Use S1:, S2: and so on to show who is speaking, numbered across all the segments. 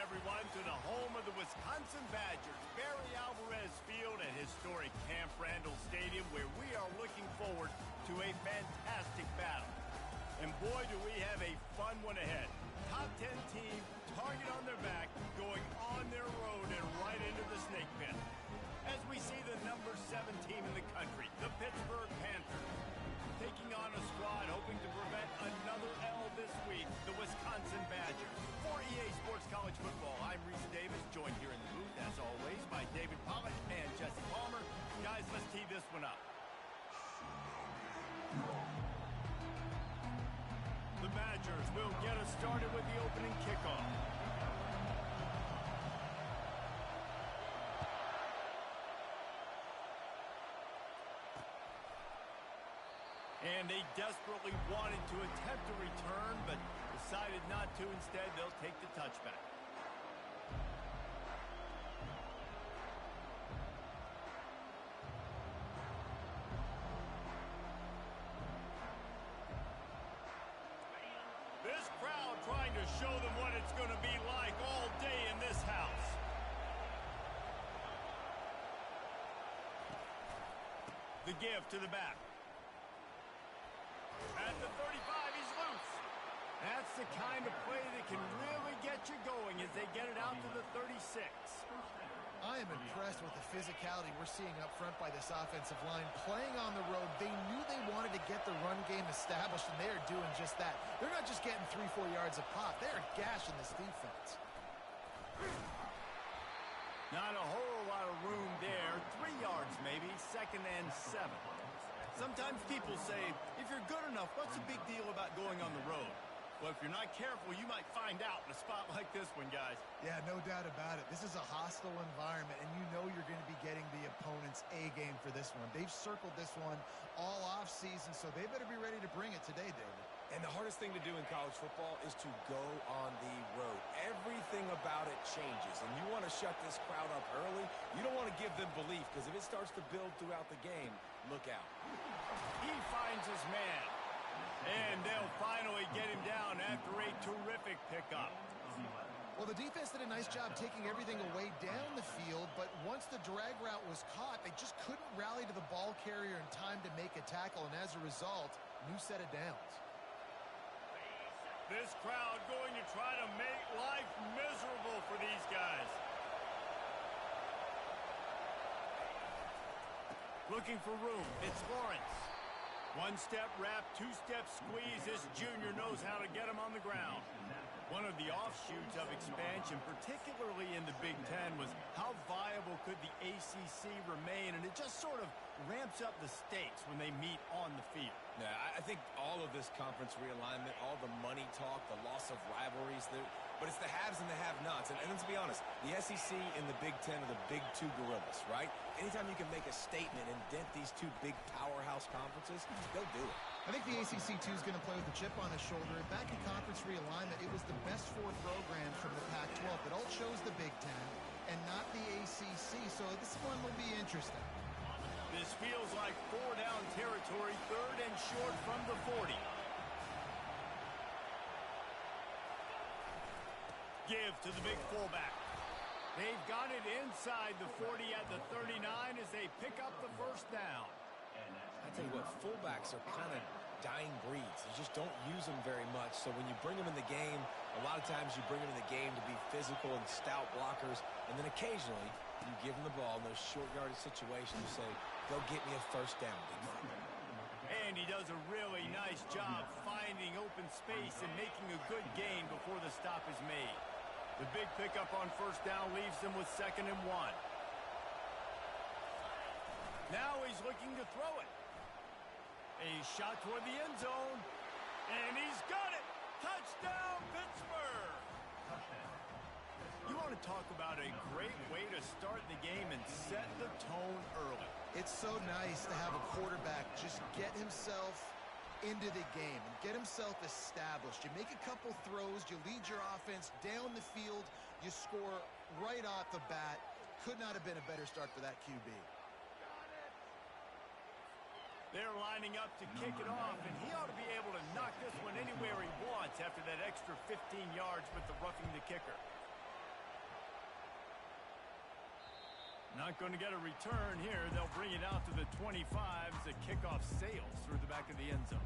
S1: everyone, to the home of the Wisconsin Badgers, Barry Alvarez Field at historic Camp Randall Stadium, where we are looking forward to a fantastic battle. And boy, do we have a fun one ahead. Top 10 team, target on their back, going on their road and right into the snake pit. As we see the number 7 team in the country, the Pittsburgh Panthers, taking on a squad hoping to prevent another L this week, the Wisconsin Badgers. For EA Sports College Football, I'm Reese Davis, joined here in the booth, as always, by David Pollack and Jesse Palmer. Guys, let's tee this one up. The Badgers will get us started with the opening kickoff. And they desperately wanted to attempt a return, but decided not to. Instead, they'll take the touchback. This crowd trying to show them what it's going to be like all day in this house. The give to the back. At the 35, he's loose. That's the kind of play that can really get you going as they get it out to the 36.
S2: I am impressed with the physicality we're seeing up front by this offensive line. Playing on the road, they knew they wanted to get the run game established, and they are doing just that. They're not just getting 3-4 yards a pop. They're gashing this defense.
S1: Not a whole lot of room there. 3 yards maybe, 2nd and 7. Sometimes people say, if you're good enough, what's the big deal about going on the road? Well, if you're not careful, you might find out in a spot like this one, guys.
S2: Yeah, no doubt about it. This is a hostile environment, and you know you're going to be getting the opponent's A-game for this one. They've circled this one all off-season, so they better be ready to bring it today, David.
S3: And the hardest thing to do in college football is to go on the road. Everything about it changes, and you want to shut this crowd up early. You don't want to give them belief, because if it starts to build throughout the game, look out.
S1: He finds his man. And they'll finally get him down after a terrific pickup.
S2: Well, the defense did a nice job taking everything away down the field, but once the drag route was caught, they just couldn't rally to the ball carrier in time to make a tackle, and as a result, new set of downs.
S1: This crowd going to try to make life miserable for these guys. Looking for room. It's Lawrence. One-step wrap, two-step squeeze. This junior knows how to get him on the ground. One of the offshoots of expansion, particularly in the Big Ten, was how viable could the ACC remain, and it just sort of ramps up the stakes when they meet on the field.
S3: Yeah, I think all of this conference realignment, all the money talk, the loss of rivalries, but it's the haves and the have-nots. And let's be honest, the SEC and the Big Ten are the big two gorillas, right? Anytime you can make a statement and dent these two big powerhouse conferences, they'll do it.
S2: I think the ACC, too, is going to play with a chip on his shoulder. Back in conference realignment, it was the best 4 programs from the Pac-12 that all chose the Big Ten and not the ACC, so this one will be interesting.
S1: This feels like 4-down territory, 3rd and short from the 40. Give to the big fullback. They've got it inside the 40 at the 39 as they pick up the first down.
S3: I tell you what, fullbacks are kind of dying breeds. You just don't use them very much. So when you bring them in the game, a lot of times you bring them in the game to be physical and stout blockers. And then occasionally you give them the ball in those short yardage situations. You say, go get me a first down, big man.
S1: And he does a really nice job finding open space and making a good gain before the stop is made. The big pickup on first down leaves them with 2nd and 1. Now he's looking to throw it. A shot toward the end zone. And he's got it. Touchdown, Pittsburgh. You want to talk about a great way to start the game and set the tone early.
S2: It's so nice to have a quarterback just get himself into the game and get himself established. You make a couple throws, you lead your offense down the field, you score right off the bat. Could not have been a better start for that QB.
S1: They're lining up to kick it off, and he ought to be able to knock this one anywhere he wants after that extra 15 yards with the roughing the kicker. Not going to get a return here. They'll bring it out to the 25 as the kickoff sails through the back of the end zone.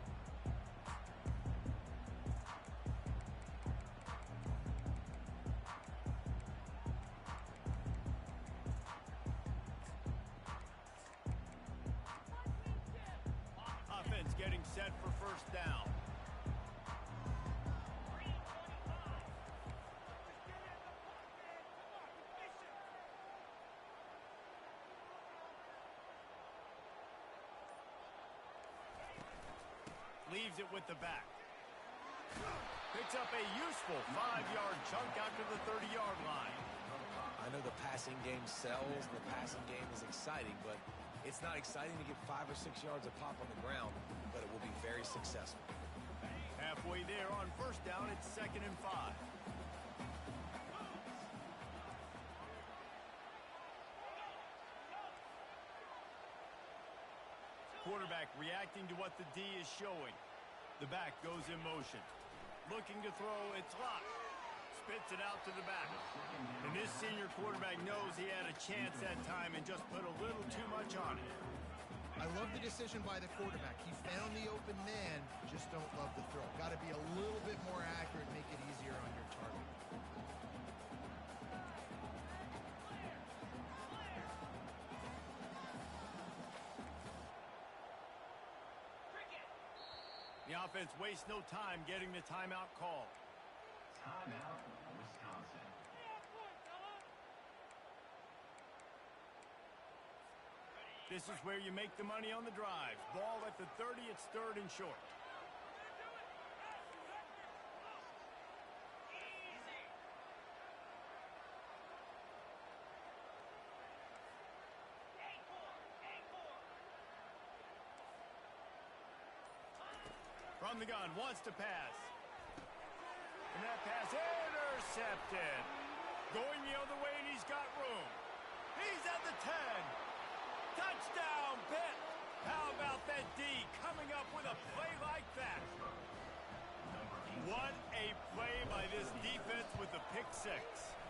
S1: Offense getting set for first down. Leaves it with the back. Picks up a useful 5-yard chunk after the 30-yard line.
S3: I know the passing game sells, the passing game is exciting, but it's not exciting to get 5 or 6 yards a pop on the ground, but it will be very successful.
S1: Halfway there on first down, it's 2nd and 5. Quarterback reacting to what the D is showing. The back goes in motion. Looking to throw, it's locked. Spits it out to the back. And this senior quarterback knows he had a chance that time and just put a little too much on it.
S2: I love the decision by the quarterback. He found the open man, just don't love the throw. Got to be a little bit more accurate, make it easier on your target.
S1: The offense wastes no time getting the timeout call.
S4: Timeout, Wisconsin.
S1: This is where you make the money on the drive. Ball at the 30, it's 3rd and short. From the gun, wants to pass. And that pass intercepted. Going the other way, and he's got room. He's at the 10. Touchdown, Pitt. How about that D coming up with a play like that? What a play by this defense with the pick 6.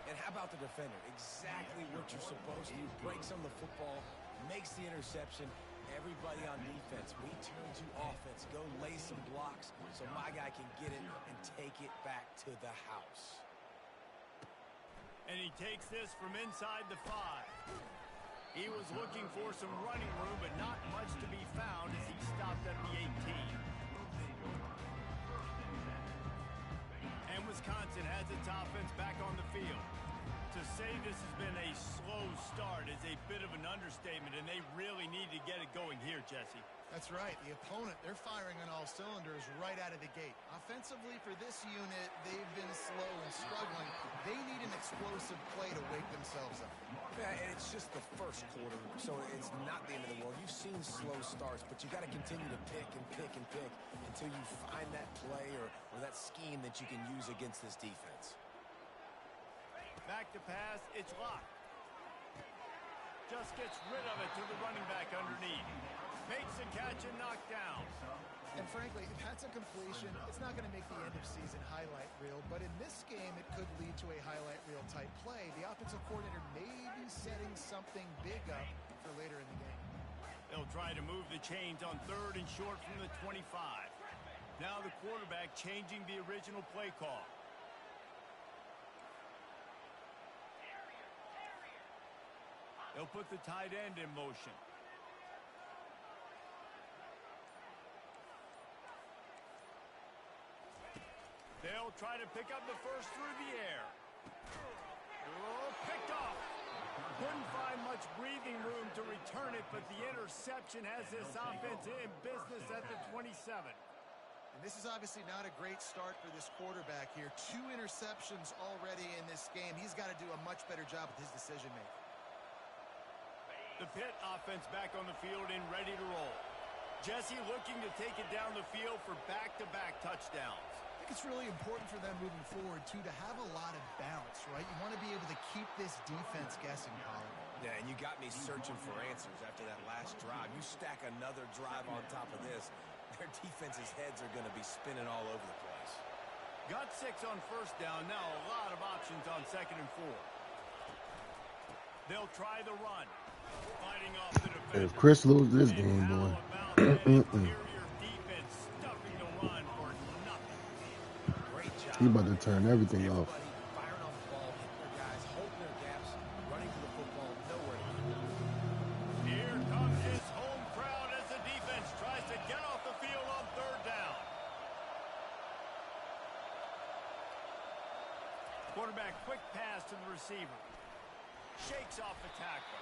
S3: And how about the defender? Exactly what you're supposed to do. Breaks on the football, makes the interception. Everybody on defense, we turn to offense. Go lay some blocks so my guy can get it and take it back to the house.
S1: And he takes this from inside the 5. He was looking for some running room, but not much to be found as he stopped at the 18. And Wisconsin has its offense back on the field. To say this has been a slow start is a bit of an understatement, and they really need to get it going here, Jesse.
S2: That's right. The opponent, they're firing on all cylinders right out of the gate. Offensively, for this unit, they've been slow and struggling. They need an explosive play to wake themselves up.
S3: Yeah, and it's just the first quarter, so it's not the end of the world. You've seen slow starts, but you got to continue to pick and pick and pick until you find that play or that scheme that you can use against this defense.
S1: Back to pass, it's locked. Just gets rid of it to the running back underneath. Makes the catch and knocked down.
S2: And frankly, if that's a completion, it's not going to make the end-of-season highlight reel. But in this game, it could lead to a highlight reel type play. The offensive coordinator may be setting something big up for later in the game.
S1: They'll try to move the chains on 3rd and short from the 25. Now the quarterback changing the original play call. They'll put the tight end in motion. They'll try to pick up the first through the air. Oh, picked off. Couldn't find much breathing room to return it, but the interception has this offense in business at the 27.
S2: And this is obviously not a great start for this quarterback here. 2 interceptions already in this game. He's got to do a much better job with his decision-making.
S1: The Pitt offense back on the field and ready to roll. Jesse looking to take it down the field for back-to-back touchdowns.
S2: I think it's really important for them moving forward, too, to have a lot of balance, right? You want to be able to keep this defense guessing, Colin.
S3: Yeah, and you got me searching for answers after that last drive. You stack another drive on top of this, their defense's heads are going to be spinning all over the place.
S1: Got 6 on first down. Now a lot of options on 2nd and 4. They'll try the run. Fighting off the defender.
S5: If Chris loses this game,
S1: How
S5: boy.
S1: about that interior defense stuffing the run for nothing?
S3: Great job.
S5: He about to turn everything off.
S3: Everybody firing off the ball, hitting their guys, holding their gaps, running to the football, nowhere to go.
S1: Here comes his home crowd as the defense tries to get off the field on third down. Quarterback quick pass to the receiver. Shakes off the tackle.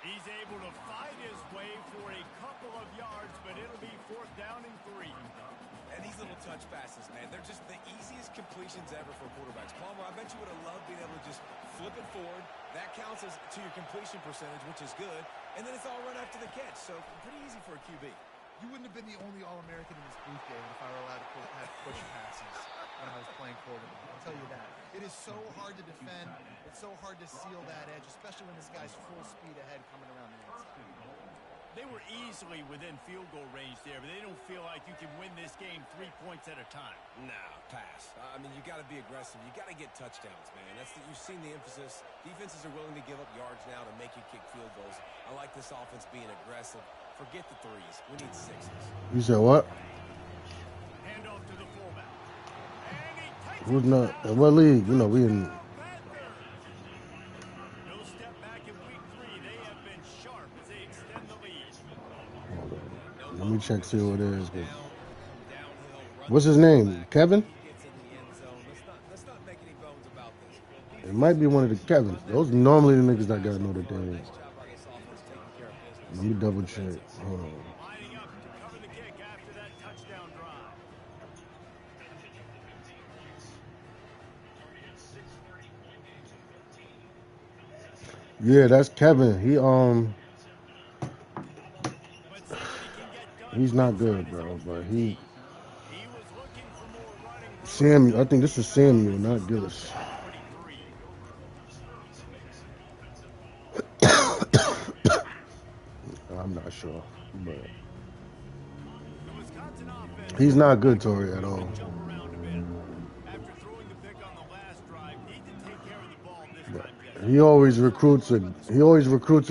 S1: He's able to fight his way for a couple of yards, but it'll be 4th down and 3.
S3: And these little touch passes, man, they're just the easiest completions ever for quarterbacks. Palmer, I bet you would have loved being able to just flip it forward. That counts as to your completion percentage, which is good. And then it's all run after the catch, so pretty easy for a QB.
S2: You wouldn't have been the only All-American in this booth game if I were allowed to have push passes when I was playing quarterback. I'll tell you that. It is so hard to defend. It's so hard to seal that edge, especially when this guy's full speed ahead coming around the inside.
S1: They were easily within field goal range there, but they don't feel like you can win this game 3 points at a time.
S3: No, pass. I mean, you got to be aggressive. You got to get touchdowns, man. You've seen the emphasis. Defenses are willing to give up yards now to make you kick field goals. I like this offense being aggressive. Forget the threes. We need 6s.
S5: You said what?
S1: Hand off to the fullback. And he takes
S5: Who's
S1: it
S5: not?
S1: down.
S5: What league? You know, we in.
S1: No step back in week 3. They have been sharp as they extend the lead.
S5: Let me check, see who it is. What's his name? Kevin?
S3: Let's not make any bones about this.
S5: It might be one of the Kevins. Those are normally the niggas that got Notre Dame. Let me double check. Hold on.
S1: Lining up to cover the kick after that touchdown drive.
S5: Yeah, that's Kevin. He's not good, bro. But
S1: He was looking for more running room.
S5: Samuel. I think this is Samuel, not Gillis.
S1: 23.
S5: I'm not sure, but
S1: The Wisconsin offense
S5: he's not good, Torrey, at all.
S1: jump around a bit. After throwing the pick on the last drive, need to take care of the ball this time, Jeff.
S5: He always recruits a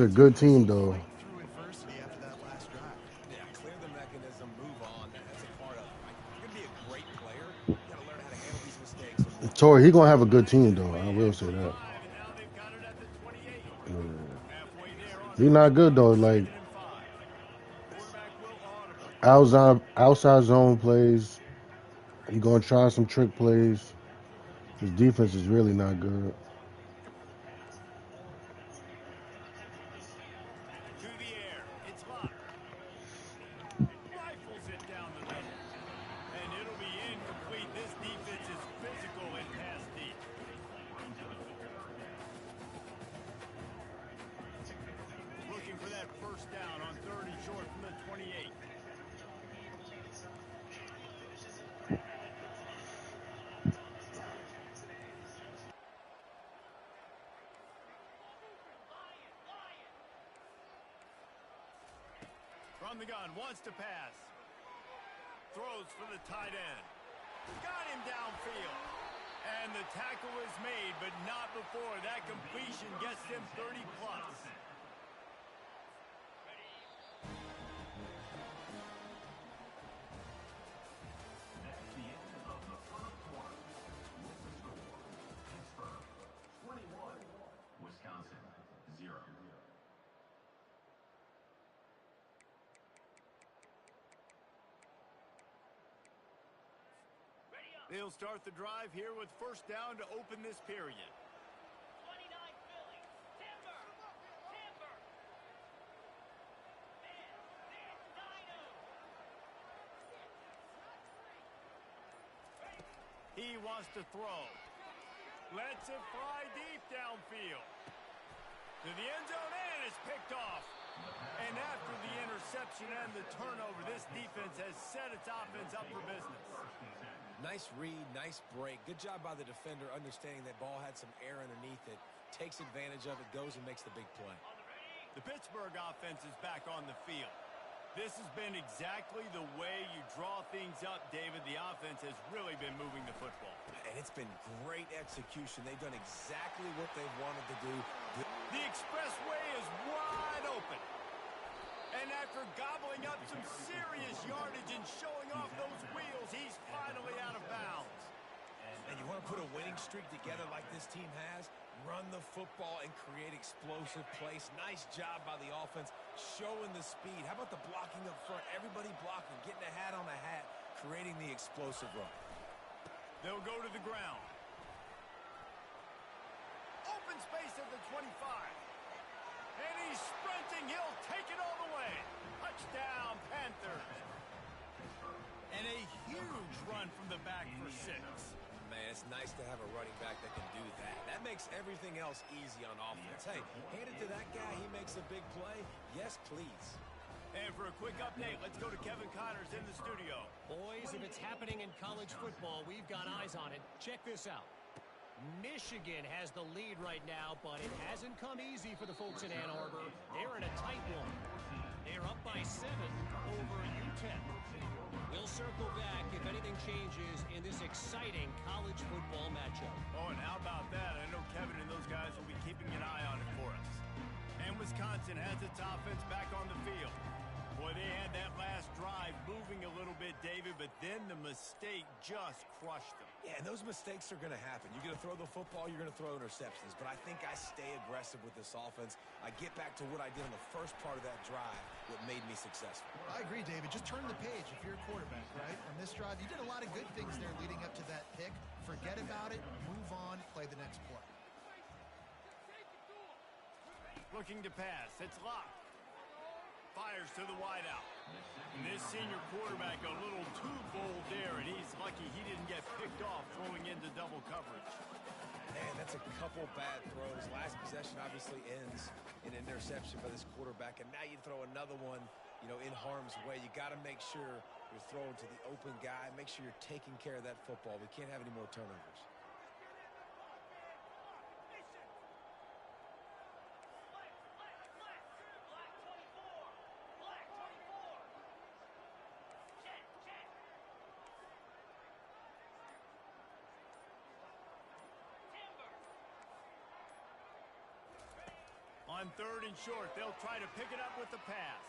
S5: good team, though.
S2: Through adversity after that last drive.
S3: Yeah, clear the mechanism, move on. That's a part of it. Right? You're going to be a great player. You got to learn how to handle these mistakes.
S5: Torrey, he gonna have a good team, though. I will say that.
S1: And now they've got it at the 28. Halfway there on
S5: He's not good though. Like
S1: 5. Quarterback will audible.
S5: outside zone plays. He gonna try some trick plays. His defense is really not good.
S1: To the air. It's locked. Rifles it down the middle. And it'll be incomplete. This defense is physical and pass deep. Looking for that first down on 3rd and short from the 28. From the gun, wants to pass. Throws for the tight end. Got him downfield. And the tackle is made, but not before that completion gets him 30 plus.
S4: That's the end of the first quarter. With the score, Pittsburgh 21, Wisconsin 0.
S1: They'll start the drive here with first down to open this period.
S6: 29 Phillies. Timber. Timber. Man, Dino.
S1: He wants to throw. Lets it fly deep downfield. To the end zone, and it's picked off. And after the interception and the turnover, this defense has set its offense up for business.
S3: Nice read, nice break. Good job by the defender understanding that ball had some air underneath it. Takes advantage of it, goes and makes the big play.
S1: The Pittsburgh offense is back on the field. This has been exactly the way you draw things up, David. The offense has really been moving the football.
S3: And it's been great execution. They've done exactly what they've wanted to do.
S1: The expressway is wide open. And after gobbling up some serious yardage and showing off those wheels, he's finally out of bounds.
S3: And you want to put a winning streak together like this team has? Run the football and create explosive plays. Nice job by the offense, showing the speed. How about the blocking up front? Everybody blocking, getting a hat on a hat, creating the explosive run.
S1: They'll go to the ground. Open space at the 25. And he's sprinting. He'll take it all the way. Touchdown, Panthers. And a huge run from the back for 6.
S3: Man, it's nice to have a running back that can do that. That makes everything else easy on offense. Hey, hand it to that guy. He makes a big play. Yes, please.
S1: And for a quick update, let's go to Kevin Connors in the studio.
S7: Boys, if it's happening in college football, we've got eyes on it. Check this out. Michigan has the lead right now, but it hasn't come easy for the folks in Ann Arbor. They're in a tight one. They're up by 7 over UTEP. We'll circle back if anything changes in this exciting college football matchup.
S1: Oh, and how about that? I know Kevin and those guys will be keeping an eye on it for us. And Wisconsin has its offense back on the field. Boy, they had that last drive moving a little bit, David, but then the mistake just crushed them.
S3: Yeah, and those mistakes are going to happen. You're going to throw the football, you're going to throw interceptions. But I think I stay aggressive with this offense. I get back to what I did on the first part of that drive, what made me successful.
S2: I agree, David. Just turn the page if you're a quarterback, right? On this drive, you did a lot of good things there leading up to that pick. Forget about it, move on, play the next play.
S1: Looking to pass. It's locked. Fires to the wideout. And this senior quarterback a little too bold there, and he's lucky he didn't get picked off throwing into double coverage.
S3: Man, that's a couple bad throws. Last possession obviously ends in an interception by this quarterback, and now you throw another one, in harm's way. You got to make sure you're throwing to the open guy. Make sure you're taking care of that football. We can't have any more turnovers.
S1: On 3rd and short, they'll try to pick it up with the pass.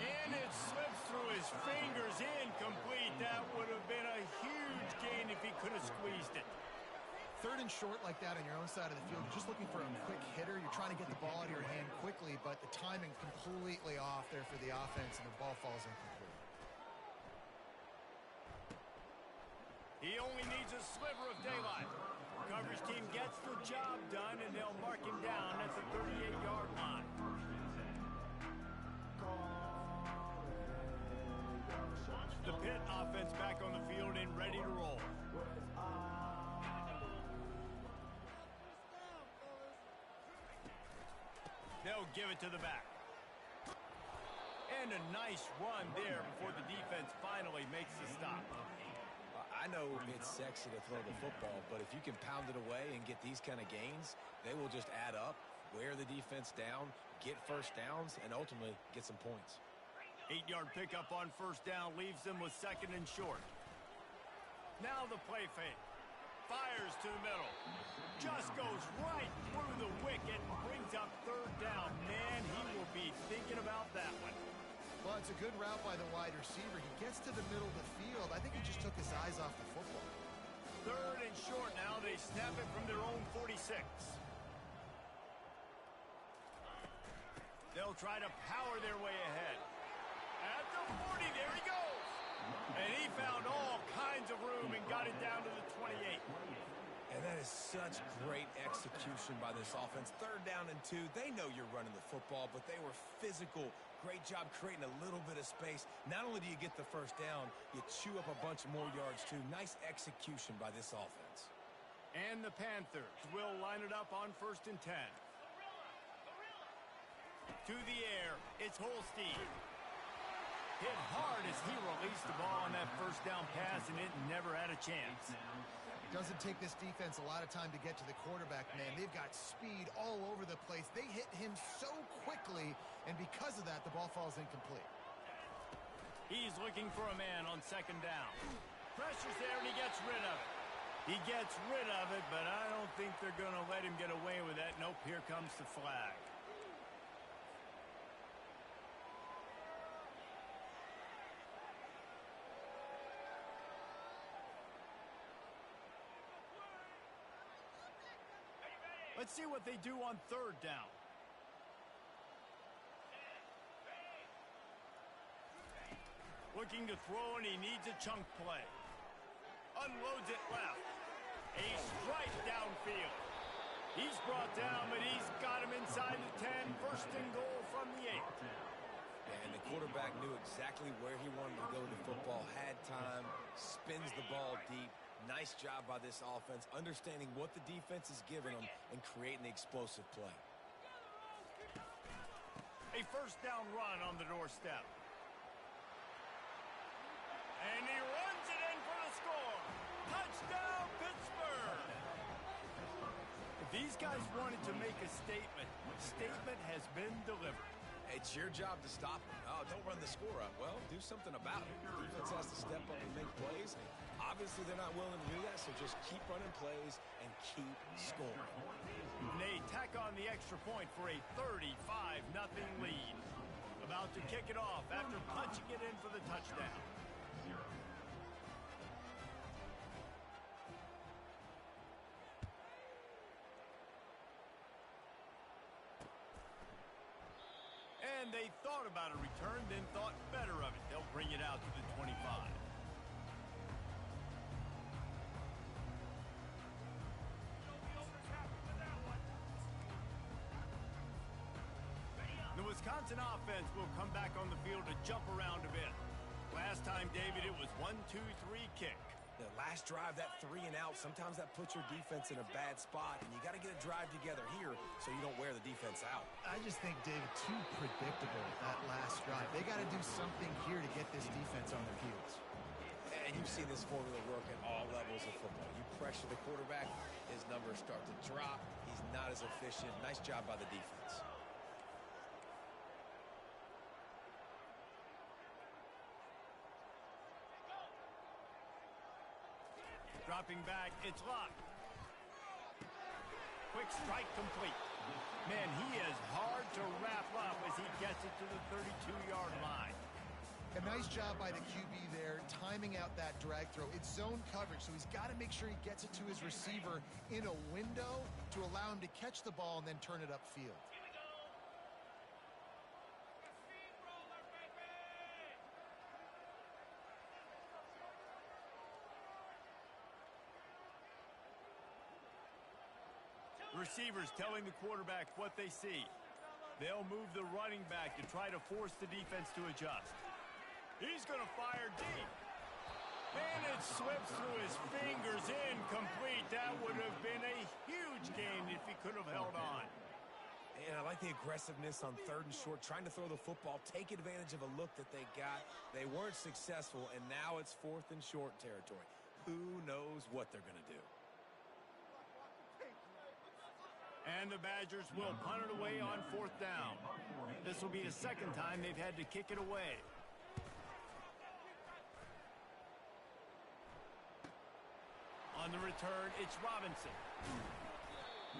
S1: And it slips through his fingers, incomplete. That would have been a huge gain if he could have squeezed it.
S2: 3rd and short like that on your own side of the field, you're just looking for a quick hitter. You're trying to get the ball out of your hand quickly, but the timing completely off there for the offense, and the ball falls incomplete.
S1: He only needs a sliver of daylight. Coverage team gets the job done, and they'll mark him down at the 38-yard line. The Pitt offense back on the field and ready to roll. They'll give it to the back. And a nice run there before the defense finally makes the stop.
S3: I know it's sexy to throw the football, but if you can pound it away and get these kind of gains, they will just add up, wear the defense down, get first downs, and ultimately get some points.
S1: 8-yard pickup on 1st down leaves them with 2nd and short. Now the play fake. Fires to the middle. Just goes right through the wicket and brings up 3rd down. Man, he will be thinking about that one.
S2: Well, it's a good route by the wide receiver. He gets to the middle of the field. I think he just took his eyes off the football.
S1: 3rd and short now. They snap it from their own 46. They'll try to power their way ahead. At the 40, there he goes. And he found all kinds of room and got it down to the 28.
S3: And that is such great execution by this offense. 3rd down and 2. They know you're running the football, but they were physical. Great job creating a little bit of space. Not only do you get the 1st down, you chew up a bunch more yards too. Nice execution by this offense.
S1: And the Panthers will line it up on 1st and 10. To the air, it's Holstein. Hit hard as he released the ball on that 1st down pass, and it never had a chance.
S2: Doesn't take this defense a lot of time to get to the quarterback, man. They've got speed all over the place. They hit him so quickly, and because of that, the ball falls incomplete.
S1: He's looking for a man on 2nd down. Pressure's there, and he gets rid of it. He gets rid of it, but I don't think they're going to let him get away with that. Nope, here comes the flag. Let's see what they do on third down. Looking to throw, and he needs a chunk play. Unloads it left. A strike downfield. He's brought down, but he's got him inside the 10. First and goal from the 8.
S3: Yeah, and the quarterback knew exactly where he wanted to go with the football, had time, spins the ball deep. Nice job by this offense, understanding what the defense is giving them and creating the explosive play.
S1: A first down run on the doorstep. And he runs it in for the score. Touchdown, Pittsburgh! If these guys wanted to make a statement, the statement has been delivered.
S3: It's your job to stop them. Oh, don't run the score up. Well, do something about it. Defense has to step up and make plays. Obviously, they're not willing to do that, so just keep running plays and keep scoring.
S1: And they tack on the extra point for a 35-0 lead. About to kick it off after punching it in for the touchdown. And they thought about a return, then thought better of it. They'll bring it out to the 25. The Wisconsin offense will come back on the field to jump around a bit. Last time, David, it was 1-2-3 kick.
S3: The last drive, that 3 and out, sometimes that puts your defense in a bad spot, and you got to get a drive together here so you don't wear the defense out.
S2: I just think, David, too predictable that last drive. They got to do something here to get this defense on their heels.
S3: And you've seen this formula work at all levels of football. You pressure the quarterback, his numbers start to drop. He's not as efficient. Nice job by the defense.
S1: Dropping back, it's locked. Quick strike complete. Man, he is hard to wrap up as he gets it to the 32-yard line.
S2: A nice job by the QB there, timing out that drag throw. It's zone coverage, so he's got to make sure he gets it to his receiver in a window to allow him to catch the ball and then turn it upfield.
S1: Receivers telling the quarterback what they see. They'll move the running back to try to force the defense to adjust. He's going to fire deep. And it slips through his fingers, incomplete. That would have been a huge gain if he could have held on.
S3: And I like the aggressiveness on 3rd and short, trying to throw the football, take advantage of a look that they got. They weren't successful, and now it's 4th and short territory. Who knows what they're going to do?
S1: And the Badgers will punt it away on 4th down. This will be the 2nd time they've had to kick it away. On the return, it's Robinson.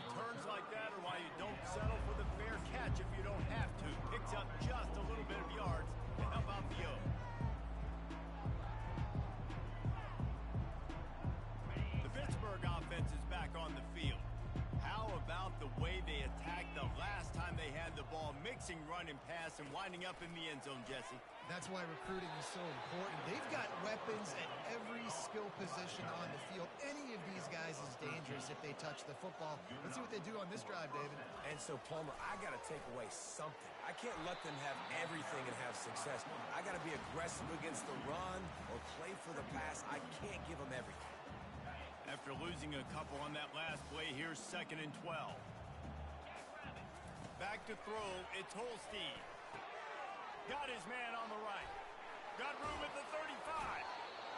S1: Returns like that are why you don't settle for the fair catch if you don't have to. Picks up just a little bit of yards to help out the O. The Pittsburgh offense is back on the field. How about the way they attacked the last time they had the ball, mixing run and pass and winding up in the end zone, Jesse?
S2: That's why recruiting is so important. They've got weapons at every skill position on the field. Any of these guys is dangerous if they touch the football. Let's see what they do on this drive, David.
S3: And so, Palmer, I got to take away something. I can't let them have everything and have success. I got to be aggressive against the run or play for the pass. I can't give them everything.
S1: After losing a couple on that last play, here's 2nd and 12. Back to throw, it's Holstein. Got his man on the right. Got room at the 35.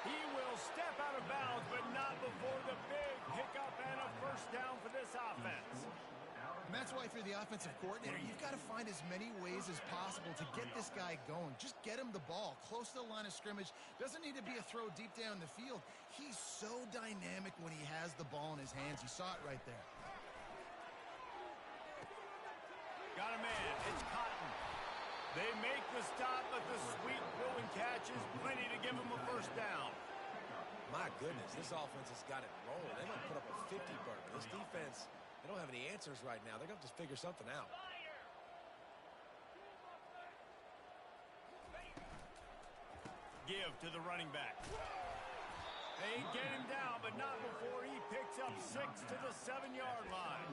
S1: He will step out of bounds, but not before the big pickup and a first down for this offense.
S2: And that's why if you're the offensive coordinator, you've got to find as many ways as possible to get this guy going. Just get him the ball close to the line of scrimmage. Doesn't need to be a throw deep down the field. He's so dynamic when he has the ball in his hands. You saw it right there.
S1: Got a man. It's Cotton. They make the stop, but the sweet throwing catch is plenty to give him a first down.
S3: My goodness, this offense has got it rolling. They might put up a 50 burger. This defense, they don't have any answers right now. They're going to have to figure something out.
S1: Give to the running back. They get him down, but not before he picks up 6 to the 7-yard line.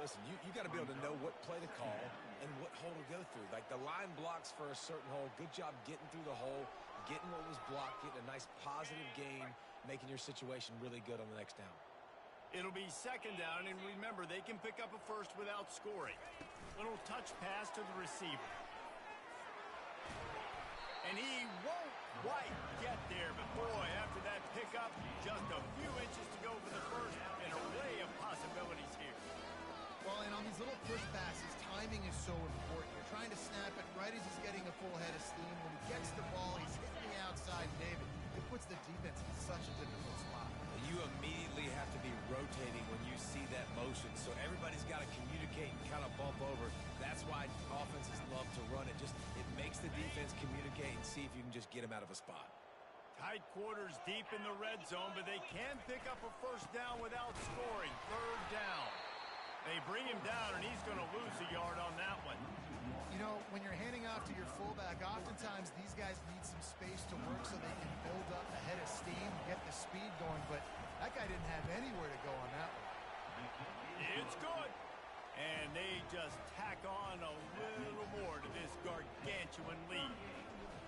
S3: Listen, you got to be able to know what play to call and what hole to go through. Like the line blocks for a certain hole. Good job getting through the hole, getting what was blocked, getting a nice positive gain, making your situation really good on the next down.
S1: It'll be second down, and remember, they can pick up a first without scoring. Little touch pass to the receiver. And he won't quite get there, but boy, after that pickup, just a few inches to go for the first, an array of possibilities here.
S2: Well, and on these little push passes, timing is so important. You're trying to snap it right as he's getting a full head of steam. When he gets the ball, he's hitting the outside, David. It puts the defense in such a difficult spot.
S3: You immediately have to be rotating when you see that motion, so everybody's got to communicate and kind of bump over. That's why offenses love to run it. It makes the defense communicate and see if you can just get him out of a spot.
S1: Tight quarters deep in the red zone, but they can pick up a first down without scoring. Third down. They bring him down, and he's going to lose a yard on that one.
S2: You know, when you're handing off to your fullback, oftentimes these guys need some space to work so they can build up a head of steam, get the speed going, but that guy didn't have anywhere to go on that one.
S1: It's good. And they just tack on a little more to this gargantuan lead.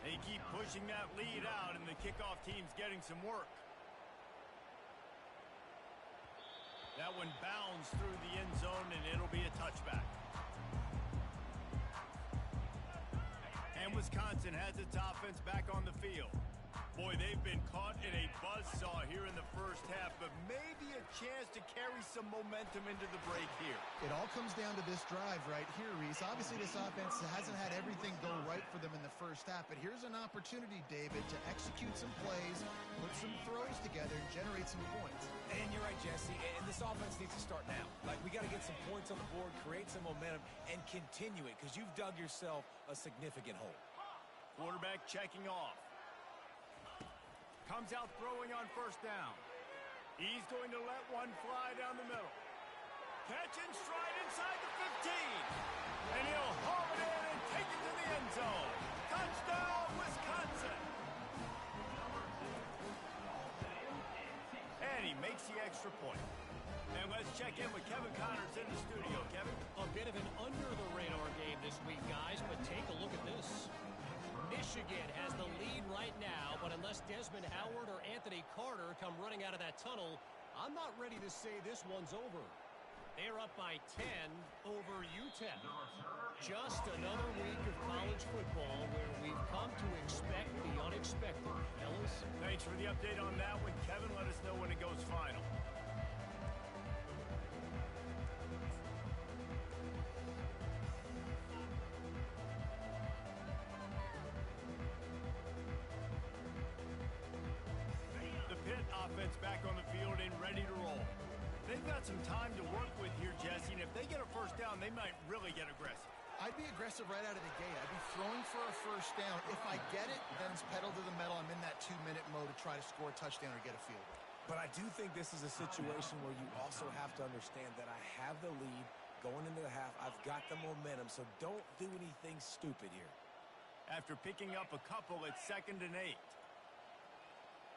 S1: They keep pushing that lead out, and the kickoff team's getting some work. That one bounds through the end zone, and it'll be a touchback. And Wisconsin has its offense back on the field. Boy, they've been caught in a buzzsaw here in the first half, but maybe a chance to carry some momentum into the break here.
S2: It all comes down to this drive right here, Reese. Obviously, this offense hasn't had everything go right for them in the first half, but here's an opportunity, David, to execute some plays, put some throws together, and generate some points.
S3: And you're right, Jesse, and this offense needs to start now. Like, we got to get some points on the board, create some momentum, and continue it, because you've dug yourself a significant hole.
S1: Quarterback checking off. Comes out throwing on first down. He's going to let one fly down the middle. Catch and stride inside the 15. And he'll haul it in and take it to the end zone. Touchdown, Wisconsin. And he makes the extra point. And let's check in with Kevin Connors in the studio. Kevin?
S7: A bit of an under-the-radar game this week, guys, but take a look at this. Michigan has the lead right now, but unless Desmond Howard or Anthony Carter come running out of that tunnel, I'm not ready to say this one's over. They're up by 10 over UTEP. Just another week of college football where we've come to expect the unexpected. Ellis?
S1: Thanks for the update on that one, Kevin. Let us know when it goes final. Offense back on the field and ready to roll. They've got some time to work with here, Jesse, and if they get a first down, they might really get aggressive.
S2: I'd be aggressive right out of the gate. I'd be throwing for a first down. If I get it, then it's pedal to the metal. I'm in that 2-minute mode to try to score a touchdown or get a field goal.
S3: But I do think this is a situation where you also have to understand that I have the lead going into the half. I've got the momentum, so don't do anything stupid here.
S1: After picking up a couple, it's 2nd and 8.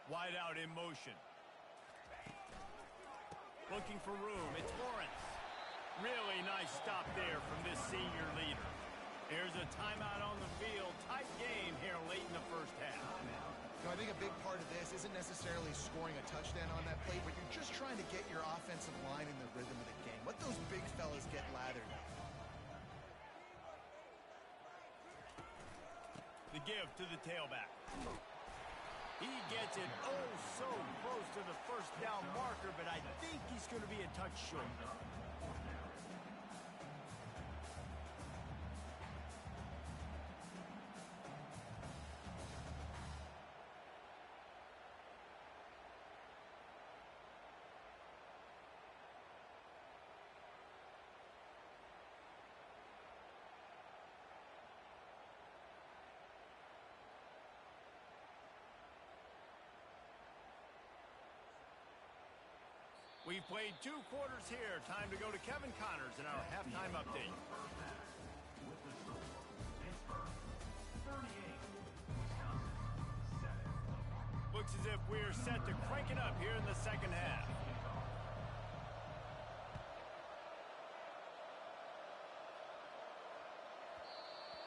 S1: Wide out in motion. Looking for room. It's Lawrence. Really nice stop there from this senior leader. There's a timeout on the field. Tight game here late in the first half.
S2: I think a big part of this isn't necessarily scoring a touchdown on that play, but you're just trying to get your offensive line in the rhythm of the game. Let those big fellas get lathered up.
S1: The give to the tailback. He gets it so close to the first down marker, but I think he's going to be a touch short. We've played 2 quarters here. Time to go to Kevin Connors in our halftime update.
S4: With the score, Pittsburgh 38, Wisconsin 7.
S1: Looks as if we're set to crank it up here in the second half.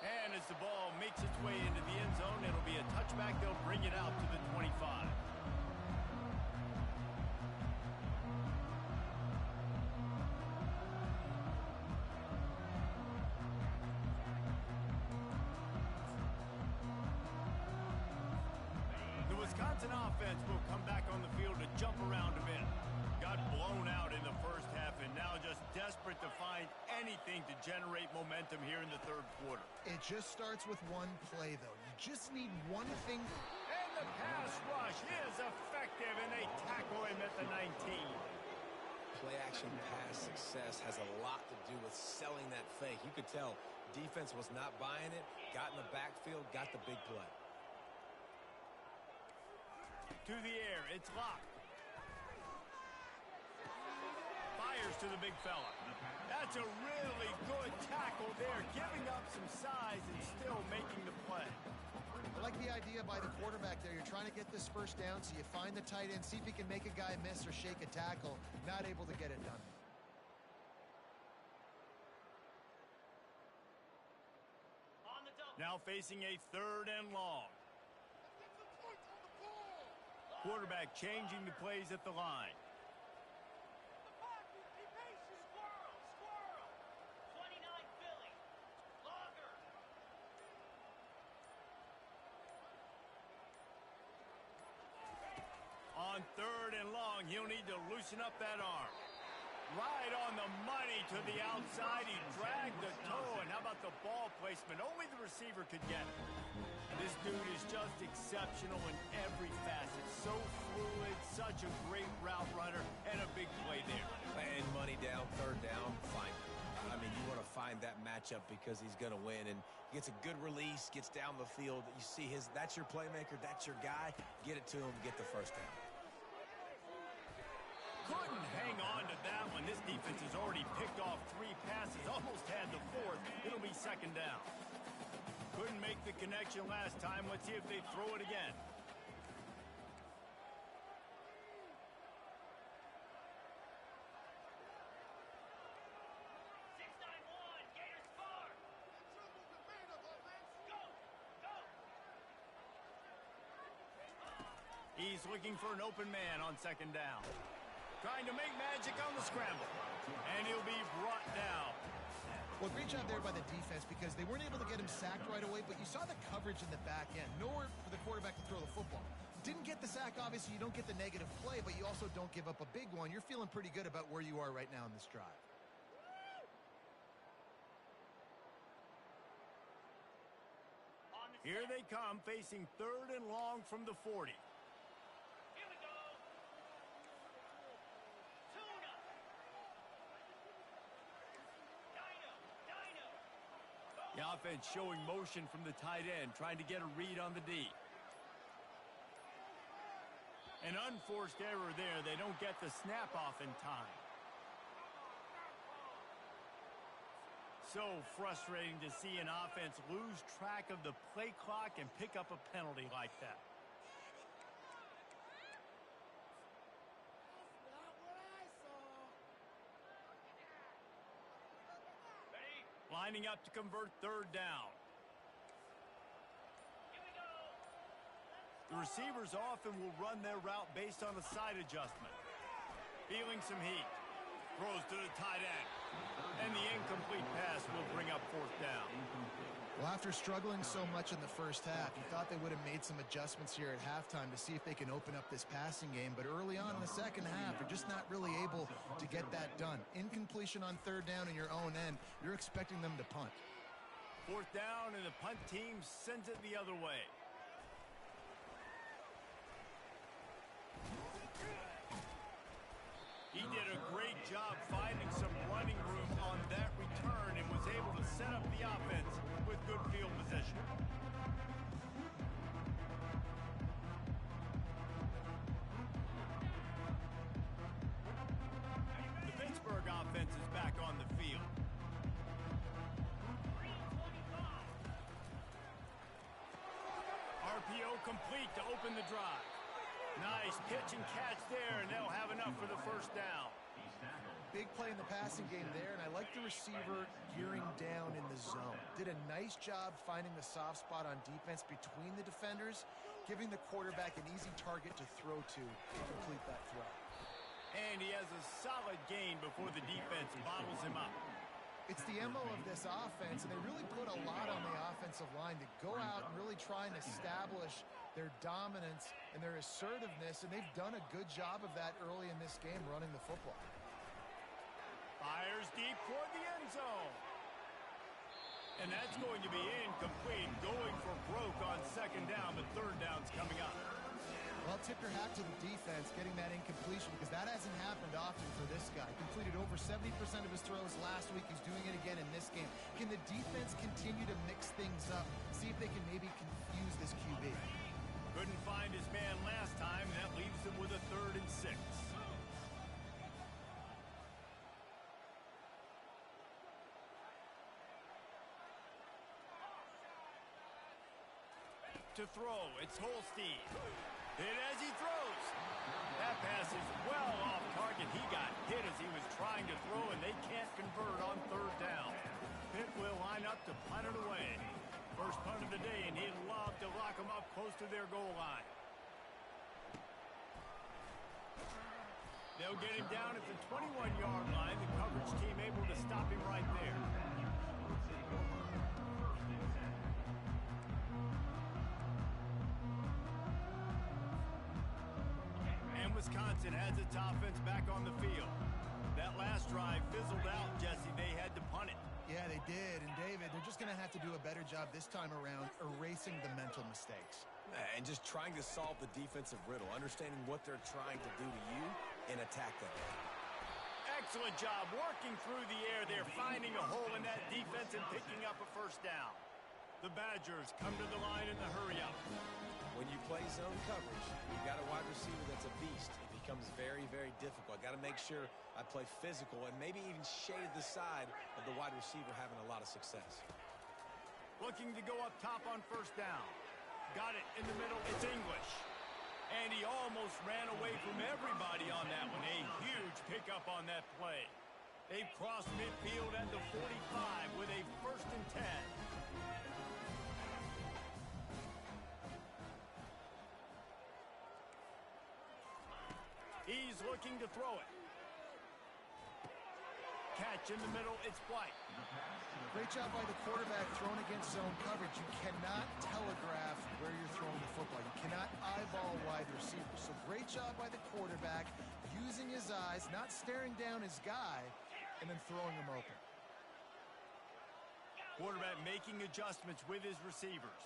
S1: And as the ball makes its way into the end zone, it'll be a touchback. They'll bring it out to the 25. The Wisconsin offense will come back on the field to jump around a bit. Got blown out in the first half and now just desperate to find anything to generate momentum here in the third quarter.
S2: It just starts with one play, though. You just need one thing.
S1: And the pass rush is effective, and they tackle him at the 19.
S3: Play action pass success has a lot to do with selling that fake. You could tell defense was not buying it, got in the backfield, got the big play.
S1: To the air, it's locked. Fires to the big fella. That's a really good tackle there, giving up some size and still making the play.
S2: I like the idea by the quarterback there. You're trying to get this first down, so you find the tight end, see if he can make a guy miss or shake a tackle. Not able to get it done.
S6: On the double.
S1: Now facing a 3rd and long. Quarterback changing the plays at the line.
S6: Squirrel, squirrel. 29 Philly. Longer.
S1: On 3rd and long, he'll need to loosen up that arm. Right on the money to the outside. He dragged the toe, and how about the ball placement? Only the receiver could get it. This dude is just exceptional in every facet. So fluid, such a great route runner, and a big play there.
S3: And money down, 3rd down, fine. I mean, you want to find that matchup because he's going to win, and he gets a good release, gets down the field. You see that's your playmaker, that's your guy. Get it to him, get the first down.
S1: Couldn't hang on to that one. This defense has already picked off 3 passes, almost had the 4th. It'll be 2nd down. Couldn't make the connection last time. Let's see if they throw it again.
S6: Gators far. Go, go.
S1: He's looking for an open man on 2nd down. Trying to make magic on the scramble. And he'll be brought down.
S2: Well, great job there by the defense because they weren't able to get him sacked right away, but you saw the coverage in the back end. Nowhere for the quarterback to throw the football. Didn't get the sack, obviously. You don't get the negative play, but you also don't give up a big one. You're feeling pretty good about where you are right now in this drive.
S1: Here they come, facing 3rd and long from the 40.
S6: Here we go. Tuna. Dino.
S1: The offense showing motion from the tight end, trying to get a read on the D. An unforced error there. They don't get the snap off in time. So frustrating to see an offense lose track of the play clock and pick up a penalty like that.
S6: Ready?
S1: Lining up to convert 3rd down.
S6: Here we go.
S1: The receivers often will run their route based on a side adjustment. Feeling some heat. Throws to the tight end. And the incomplete pass will bring up 4th down.
S2: Well, after struggling so much in the first half, you thought they would have made some adjustments here at halftime to see if they can open up this passing game. But early on in the second half, they're just not really able to get that done. Incompletion on 3rd down in your own end. You're expecting them to punt.
S1: 4th down, and the punt team sends it the other way. He did a great job finding some running room on that return and was able to set up the offense with good field position. RPO complete to open the drive. Nice pitch and catch there, and they'll have enough for the first down.
S2: Big play in the passing game there, and I like the receiver gearing down in the zone. Did a nice job finding the soft spot on defense between the defenders, giving the quarterback an easy target to throw to complete that throw.
S1: And he has a solid gain before the defense bottles him up.
S2: It's the MO of this offense, and they really put a lot on the offensive line to go out and really try and establish their dominance and their assertiveness, and they've done a good job of that early in this game running the football.
S1: Fires deep toward the end zone. And that's going to be incomplete, going for broke on second down, but third down's coming up.
S2: Well, tip your hat to the defense getting that incompletion, because that hasn't happened often for this guy. Completed over 70% of his throws last week. He's doing it again in this game. Can the defense continue to mix things up, see if they can maybe confuse this QB?
S1: Couldn't find his man last time, and that leaves him with a 3rd and 6. To throw, it's Holstein. Hit as he throws. That pass is well off target. He got hit as he was trying to throw, and they can't convert on 3rd down. Pitt will line up to punt it away. First punt of the day, and he'd love to lock them up close to their goal line. They'll get him down at the 21-yard line. The coverage team able to stop him right there. Wisconsin has its offense back on the field. That last drive fizzled out, Jesse. They had to punt it.
S2: Yeah, they did. And, David, they're just going to have to do a better job this time around erasing the mental mistakes.
S3: And just trying to solve the defensive riddle, understanding what they're trying to do to you and attack them.
S1: Excellent job working through the air. They're finding a hole in that defense and picking up a first down. The Badgers come to the line in the hurry-up.
S3: When you play zone coverage, you've got a wide receiver that's a beast. It becomes very, very difficult. I got to make sure I play physical and maybe even shade the side of the wide receiver having a lot of success.
S1: Looking to go up top on first down. Got it in the middle. It's English. And he almost ran away from everybody on that one. A huge pickup on that play. They've crossed midfield at the 45 with a 1st and 10. He's looking to throw it. Catch in the middle, it's White.
S2: Great job by the quarterback thrown against zone coverage. You cannot telegraph where you're throwing the football. You cannot eyeball wide receivers. So great job by the quarterback using his eyes, not staring down his guy, and then throwing him open.
S1: Quarterback making adjustments with his receivers.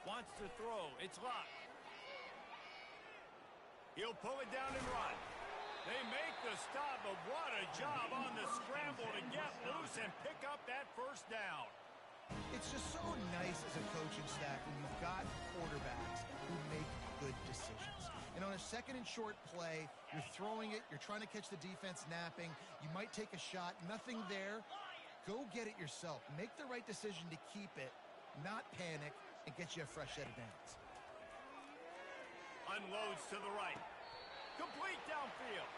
S1: Wants to throw, it's locked. He'll pull it down and run. They make the stop, but what a job on the scramble to get loose and pick up that first down.
S2: It's just so nice as a coaching staff when you've got quarterbacks who make good decisions. And on a 2nd and short play, you're throwing it, you're trying to catch the defense napping, you might take a shot, nothing there. Go get it yourself. Make the right decision to keep it, not panic, and get you a fresh set of downs.
S1: Unloads to the right. Complete downfield.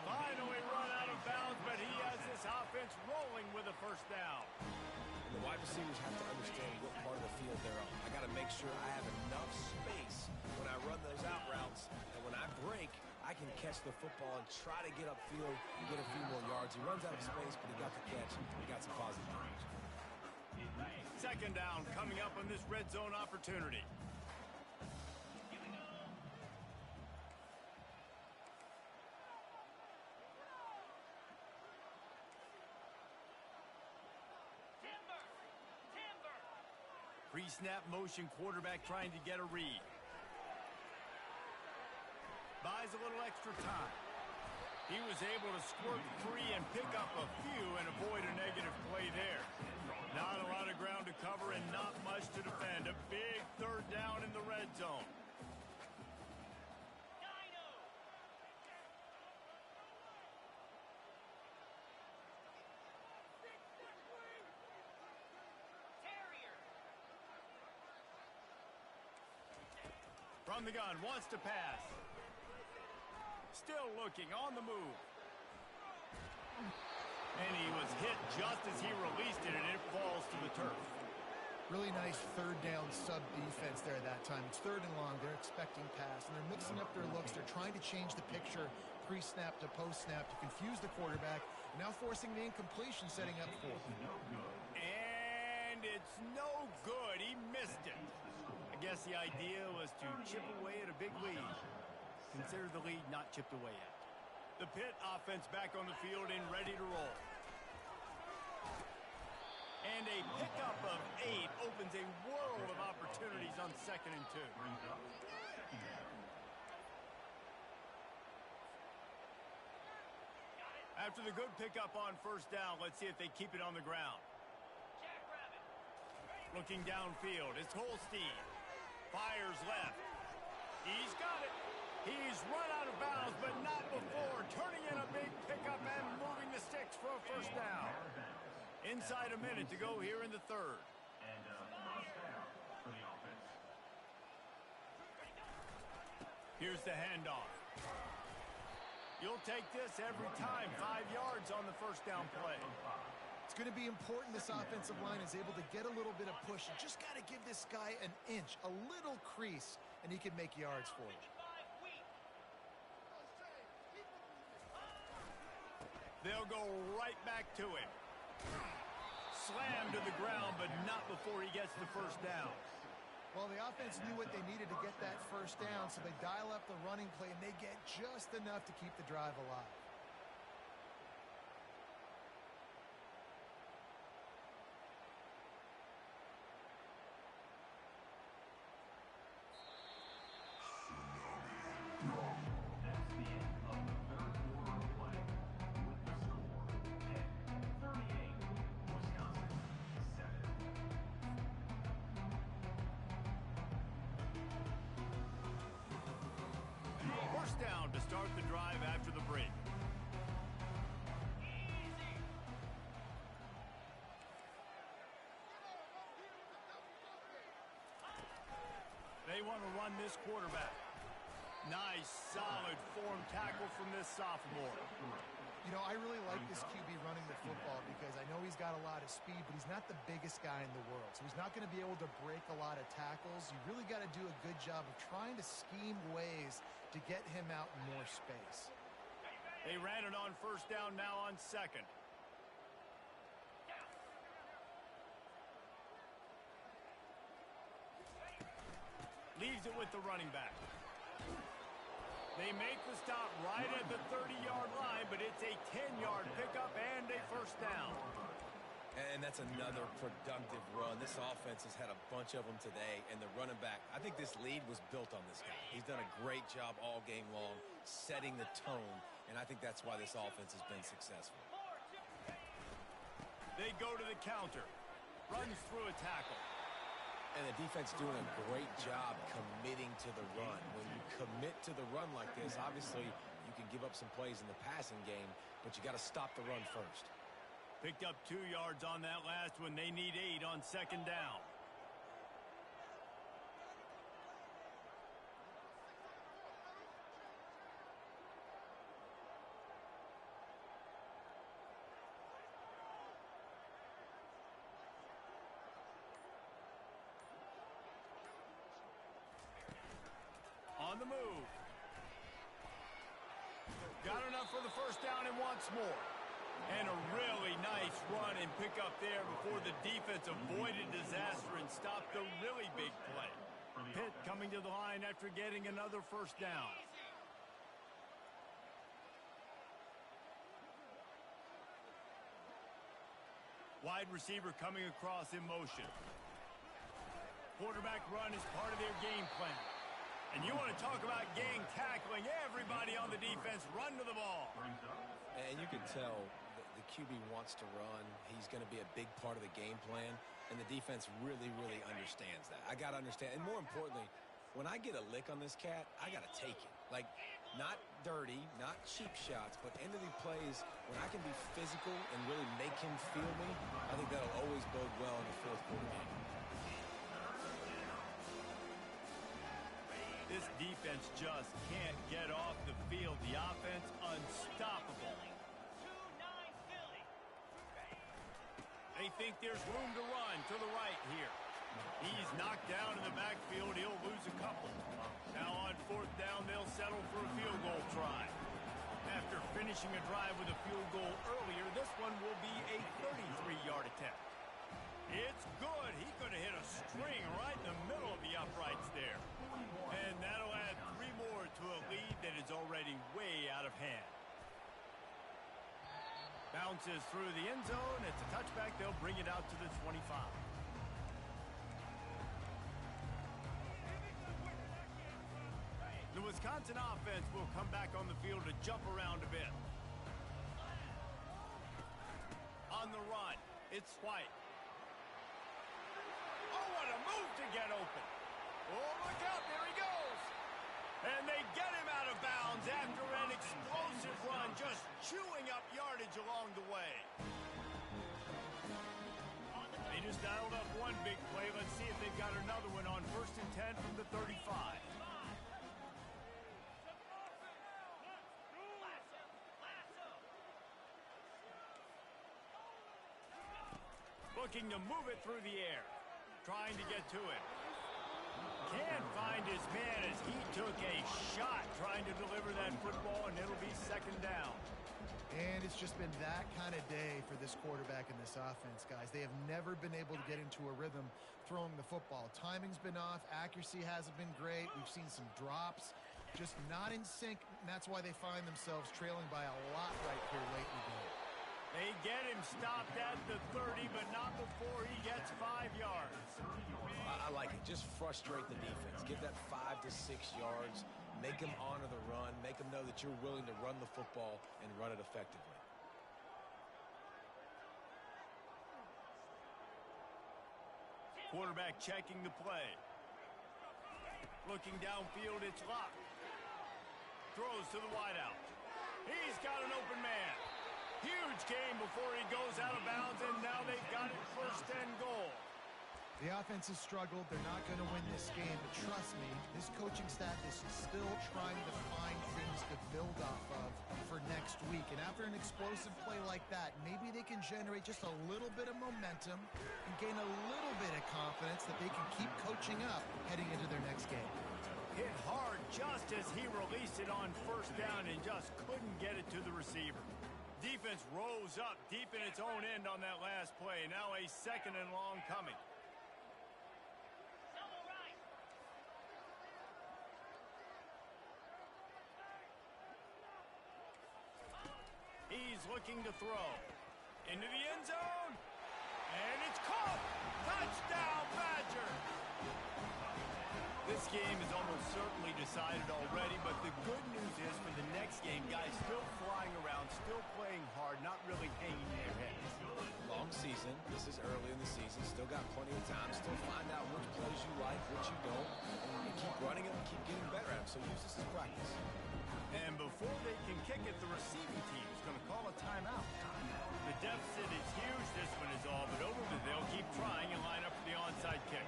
S1: Finally run out of bounds, but he has this offense rolling with a first down.
S3: And the wide receivers have to understand what part of the field they're on. I got to make sure I have enough space when I run those out routes, and when I break, I can catch the football and try to get upfield and get a few more yards. He runs out of space, but he got the catch. He got some positive yards.
S1: Second down coming up on this red zone opportunity. Pre-snap motion, quarterback trying to get a read. Buys a little extra time. He was able to squirt free and pick up a few and avoid a negative play there. Not a lot of ground to cover and not much to defend. A big 3rd down in the red zone. From the gun, wants to pass. Still looking, on the move. And he was hit just as he released it, and it falls to the turf.
S2: Really nice third down sub defense there that time. It's third and long. They're expecting pass, and they're mixing up their looks. They're trying to change the picture pre-snap to post-snap to confuse the quarterback, now forcing the incompletion, setting up for him.
S1: And it's no good. He missed it. I guess the idea was to chip away at a big lead. Consider the lead not chipped away yet. The Pitt offense back on the field and ready to roll. And a pickup of 8 opens a world of opportunities on 2nd and 2. After the good pickup on first down, let's see if they keep it on the ground. Looking downfield, it's Holstein. Fires left. He's got it. He's run out of bounds, but not before. Turning in a big pickup and moving the sticks for a first down. Inside a minute to go here in the third.
S4: And first down for the offense.
S1: Here's the handoff. You'll take this every time. 5 yards on the first down play.
S2: It's going to be important this offensive line is able to get a little bit of push. You just got to give this guy an inch, a little crease, and he can make yards for you.
S1: They'll go right back to him. Slammed to the ground, but not before he gets the first down.
S2: Well, the offense knew what they needed to get that first down, so they dial up the running play, and they get just enough to keep the drive alive.
S4: That's the end of the third quarter of play. With the score, Pitt 38, Wisconsin 7.
S1: First down to start the drive after the break. They want to run this quarterback. Nice, solid form tackle from this sophomore.
S2: You know, I really like this QB running the football because I know he's got a lot of speed, but he's not the biggest guy in the world. So he's not going to be able to break a lot of tackles. You really got to do a good job of trying to scheme ways to get him out in more space.
S1: They ran it on first down, now on second. Leaves it with the running back. They make the stop right at the 30-yard line, but it's a 10-yard pickup and a first down.
S3: And that's another productive run. This offense has had a bunch of them today, and the running back, I think this lead was built on this guy. He's done a great job all game long setting the tone, and I think that's why this offense has been successful.
S1: They go to the counter. Runs through a tackle.
S3: And the defense doing a great job committing to the run. When you commit to the run like this, obviously you can give up some plays in the passing game, but you got to stop the run first.
S1: Picked up 2 yards on that last one. They need 8 on second down. On the move. Got enough for the first down and wants more. And a really nice run and pick up there before the defense avoided disaster and stopped the really big play. Pitt coming to the line after getting another first down. Wide receiver coming across in motion. Quarterback run is part of their game plan. And you want to talk about gang tackling. Everybody on the defense run to the ball.
S3: And you can tell the QB wants to run. He's going to be a big part of the game plan. And the defense really, really understands that. I got to understand. And more importantly, when I get a lick on this cat, I got to take it. Like, not dirty, not cheap shots, but end of the plays when I can be physical and really make him feel me, I think that'll always bode well in the fourth quarter game.
S1: This defense just can't get off the field. The offense unstoppable. They think there's room to run to the right here. He's knocked down in the backfield. He'll lose a couple. Now on fourth down, they'll settle for a field goal try. After finishing a drive with a field goal earlier, this one will be a 33-yard attempt. It's good. He could have hit a string right in the middle of the uprights there. And that'll add 3 more to a lead that is already way out of hand. Bounces through the end zone. It's a touchback. They'll bring it out to the 25. The Wisconsin offense will come back on the field to jump around a bit. On the run, it's White. Oh, what a move to get open. Oh, look out, there he goes. And they get him out of bounds after an explosive run, just chewing up yardage along the way. They just dialed up one big play. Let's see if they've got another one on 1st and 10 from the 35. Looking to move it through the air. Trying to get to it. Can't find his man as he took a shot trying to deliver that football, and it'll be 2nd down.
S2: And it's just been that kind of day for this quarterback and this offense, guys. They have never been able to get into a rhythm throwing the football. Timing's been off. Accuracy hasn't been great. We've seen some drops. Just not in sync, and that's why they find themselves trailing by a lot right here late in the game.
S1: They get him stopped at the 30, but not before he gets 5 yards.
S3: I like it. Just frustrate the defense. Get that 5 to 6 yards. Make them honor the run. Make them know that you're willing to run the football and run it effectively.
S1: Quarterback checking the play. Looking downfield, it's Locke. Throws to the wideout. He's got an open man. Huge game before he goes out of bounds, and now they've got it 1st and goal.
S2: The offense has struggled. They're not going to win this game, but trust me, this coaching staff is still trying to find things to build off of for next week. And after an explosive play like that, maybe they can generate just a little bit of momentum and gain a little bit of confidence that they can keep coaching up heading into their next game.
S1: Hit hard just as he released it on 1st down and just couldn't get it to the receiver. Defense rose up deep in its own end on that last play. Now a 2nd and long coming. He's looking to throw. Into the end zone. And it's caught. Touchdown, Badger. This game is almost certainly decided already, but the good news is for the next game, guys still flying around, still playing hard, not really hanging their heads.
S3: Long season. This is early in the season. Still got plenty of time. Still find out which plays you like, which you don't. And keep running them and keep getting better at them. So use this as practice.
S1: And before they can kick it, the receiving team is going to call a timeout. The deficit is huge. This one is all but over, but they'll keep trying and line up for the onside kick.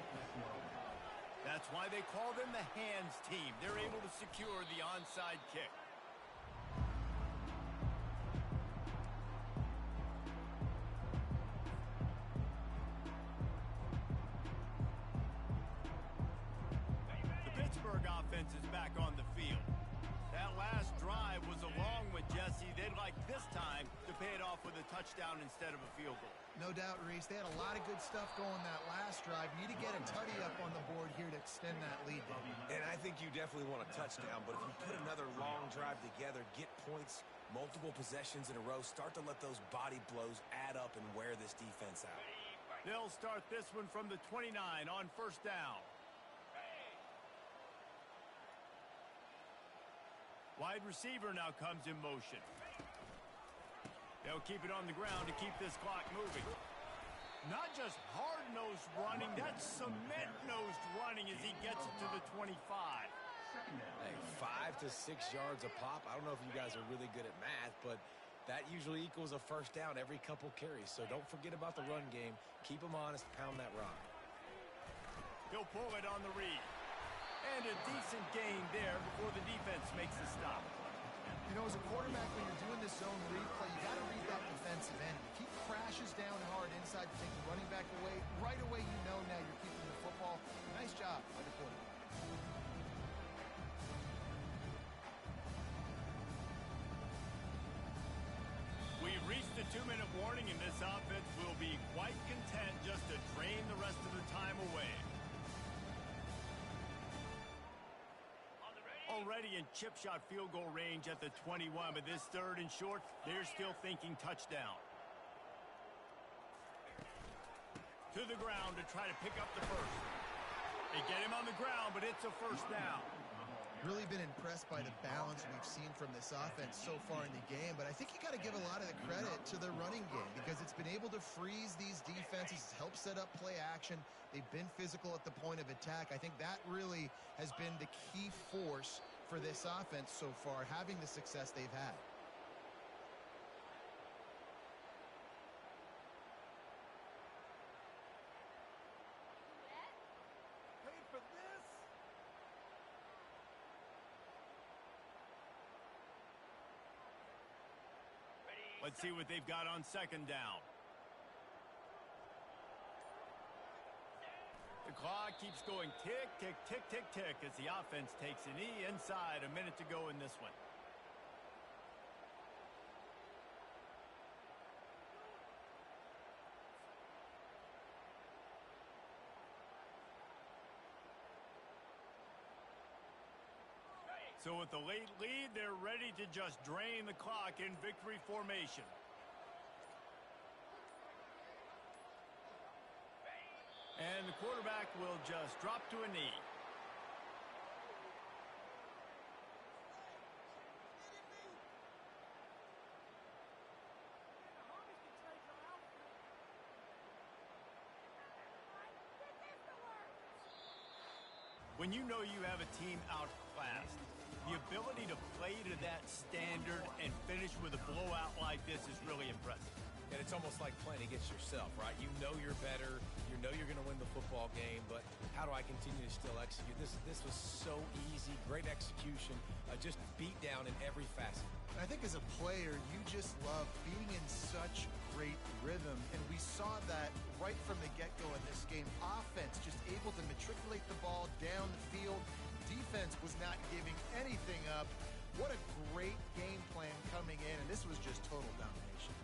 S1: That's why they call them the hands team. They're able to secure the onside kick. The Pittsburgh offense is back on the field. That last drive was a long one, Jesse. They'd like this time to pay it off with a touchdown instead of a field goal.
S2: No doubt, Reese. They had a lot of good stuff going that last drive. Need to get a tutty up on the board here to extend that lead.
S8: And I think you definitely want a touchdown, but if you put another long drive together, get points, multiple possessions in a row, start to let those body blows add up and wear this defense out.
S1: They'll start this one from the 29 on 1st down. Wide receiver now comes in motion. They'll keep it on the ground to keep this clock moving. Not just hard-nosed running, that's cement-nosed running as he gets it to the 25.
S3: Hey, 5 to 6 yards a pop. I don't know if you guys are really good at math, but that usually equals a 1st down every couple carries. So don't forget about the run game. Keep them honest, pound that rock.
S1: He'll pull it on the read. And a decent gain there before the defense makes the stop.
S2: You know, as a quarterback, when you're doing this zone read play, you got to read that defensive end. If he crashes down hard inside to take the running back away, right away you know now you're keeping the football. Nice job by the quarterback.
S1: We've reached the 2-minute warning, and this offense will be quite content just to drain the rest of the time away. Already in chip shot field goal range at the 21, but this 3rd and short, they're still thinking touchdown. To the ground to try to pick up the first. They get him on the ground, but it's a first down.
S2: Really been impressed by the balance we've seen from this offense so far in the game, but I think you got to give a lot of the credit to the running game because it's been able to freeze these defenses, help set up play action. They've been physical at the point of attack. I think that really has been the key force for this offense so far, having the success they've had.
S1: Paid for this. Let's see what they've got on 2nd down. The clock keeps going tick, tick, tick, tick, tick as the offense takes a knee inside. A minute to go in this one. So with the late lead, they're ready to just drain the clock in victory formation. And the quarterback will just drop to a knee. When you know you have a team outclassed, the ability to play to that standard and finish with a blowout like this is really impressive.
S3: And it's almost like playing against yourself, right? You know you're better. You know you're going to win the football game, but how do I continue to still execute? This was so easy, great execution, just beat down in every facet.
S2: I think as a player, you just love being in such great rhythm, and we saw that right from the get-go in this game. Offense just able to matriculate the ball down the field. Defense was not giving anything up. What a great game plan coming in, and this was just total domination.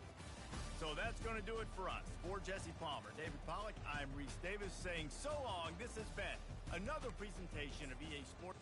S1: So that's going to do it for us. For Jesse Palmer, David Pollack, I'm Reese Davis saying so long. This has been another presentation of EA Sports.